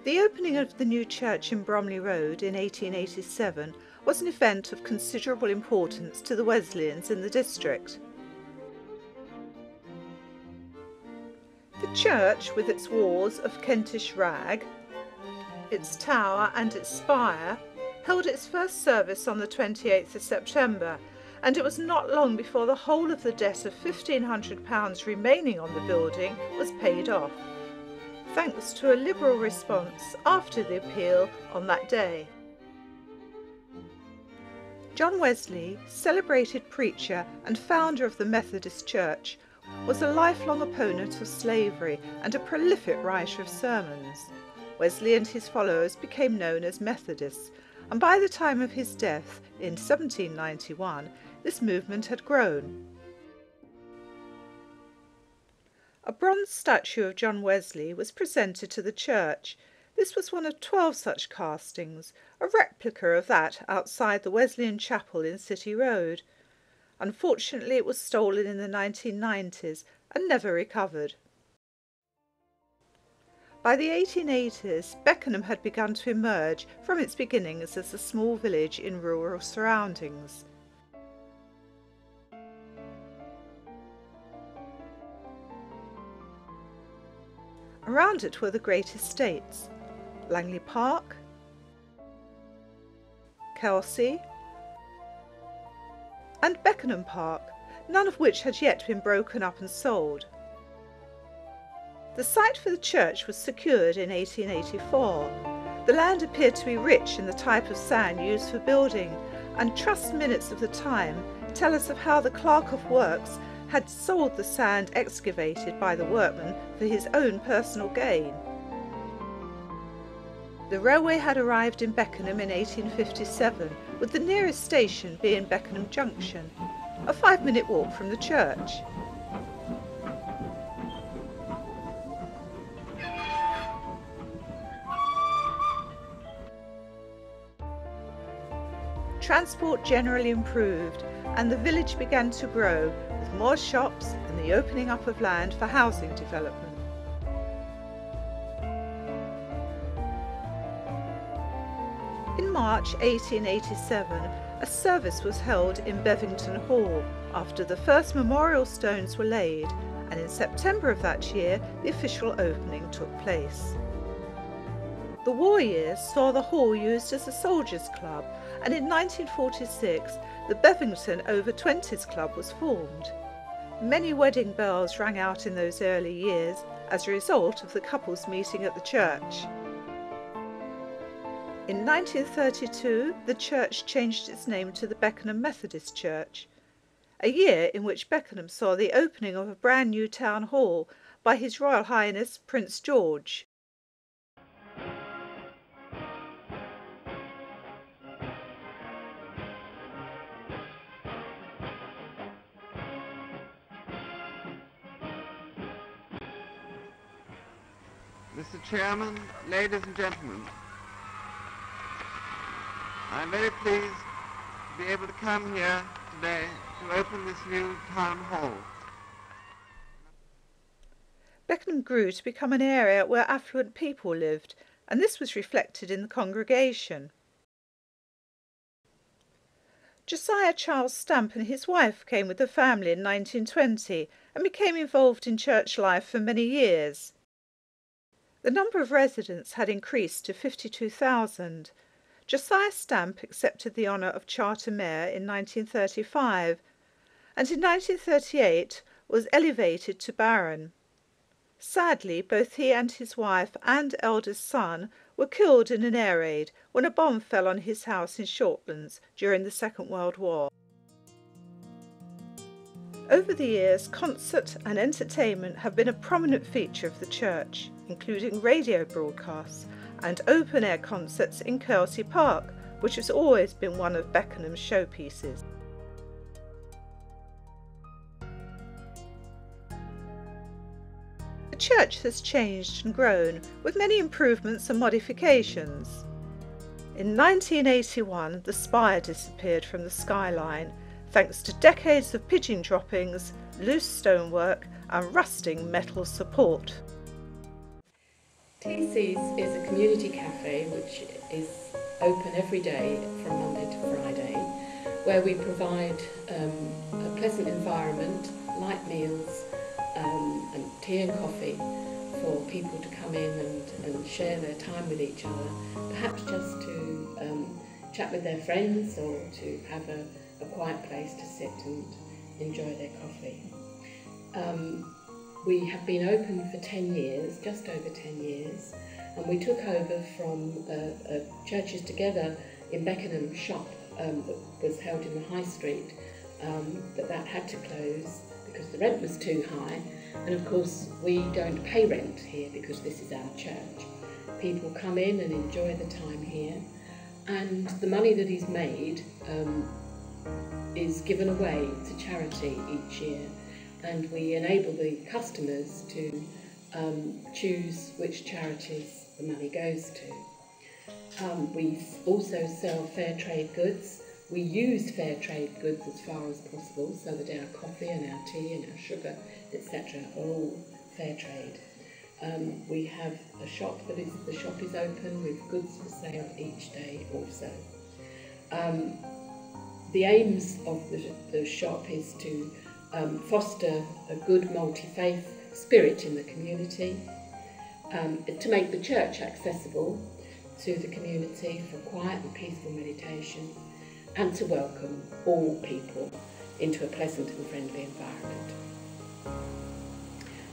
The opening of the new church in Bromley Road in 1887 was an event of considerable importance to the Wesleyans in the district. The church, with its walls of Kentish rag, its tower and its spire, held its first service on the 28th of September, and it was not long before the whole of the debt of £1,500 remaining on the building was paid off, thanks to a liberal response after the appeal on that day. John Wesley, celebrated preacher and founder of the Methodist Church, was a lifelong opponent of slavery and a prolific writer of sermons. Wesley and his followers became known as Methodists, and by the time of his death in 1791, this movement had grown. A bronze statue of John Wesley was presented to the church. This was one of 12 such castings, a replica of that outside the Wesleyan Chapel in City Road. Unfortunately, it was stolen in the 1990s and never recovered. By the 1880s, Beckenham had begun to emerge from its beginnings as a small village in rural surroundings. Around it were the great estates: Langley Park, Kelsey, and Beckenham Park, none of which had yet been broken up and sold. The site for the church was secured in 1884. The land appeared to be rich in the type of sand used for building, and trust minutes of the time tell us of how the clerk of works had sold the sand excavated by the workmen for his own personal gain. The railway had arrived in Beckenham in 1857, with the nearest station being Beckenham Junction, a 5-minute walk from the church. Transport generally improved, and the village began to grow, with more shops and the opening up of land for housing development. In March 1887, a service was held in Bevington Hall after the first memorial stones were laid, and in September of that year the official opening took place. The war years saw the hall used as a soldiers' club, and in 1946 the Bevington Over-20s Club was formed. Many wedding bells rang out in those early years as a result of the couples meeting at the church. In 1932 the church changed its name to the Beckenham Methodist Church, a year in which Beckenham saw the opening of a brand new town hall by His Royal Highness Prince George. Mr. Chairman, ladies and gentlemen, I'm very pleased to be able to come here today to open this new town hall. Beckenham grew to become an area where affluent people lived, and this was reflected in the congregation. Josiah Charles Stamp and his wife came with the family in 1920 and became involved in church life for many years. The number of residents had increased to 52,000. Josiah Stamp accepted the honour of Charter Mayor in 1935, and in 1938 was elevated to Baron. Sadly, both he and his wife and eldest son were killed in an air raid when a bomb fell on his house in Shortlands during the Second World War. Over the years, concert and entertainment have been a prominent feature of the church, including radio broadcasts and open-air concerts in Kelsey Park, which has always been one of Beckenham's showpieces. The church has changed and grown, with many improvements and modifications. In 1981, the spire disappeared from the skyline, thanks to decades of pigeon droppings, loose stonework and rusting metal support. TC's is a community cafe which is open every day from Monday to Friday, where we provide a pleasant environment, light meals and tea and coffee for people to come in and share their time with each other, perhaps just to chat with their friends or to have a quiet place to sit and enjoy their coffee. We have been open for 10 years, just over 10 years, and we took over from a Churches Together in Beckenham shop that was held in the High Street, but that had to close because the rent was too high, and of course we don't pay rent here because this is our church. People come in and enjoy the time here, and the money that is made is given away to charity each year, and we enable the customers to choose which charities the money goes to. We also sell fair trade goods. We use fair trade goods as far as possible so that our coffee and our tea and our sugar, etc. are all fair trade. We have a shop the shop is open with goods for sale each day also. The aims of the shop is to foster a good multi-faith spirit in the community, to make the church accessible to the community for quiet and peaceful meditation, and to welcome all people into a pleasant and friendly environment.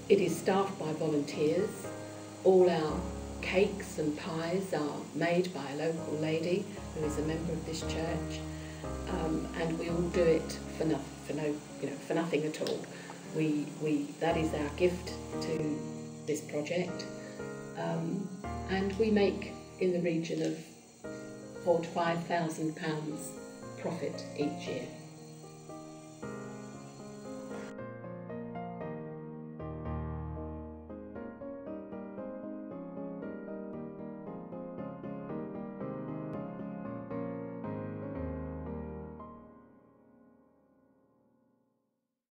It is staffed by volunteers. All our cakes and pies are made by a local lady who is a member of this church, and we all do it for nothing at all. That is our gift to this project, and we make in the region of £4,000 to £5,000 profit each year.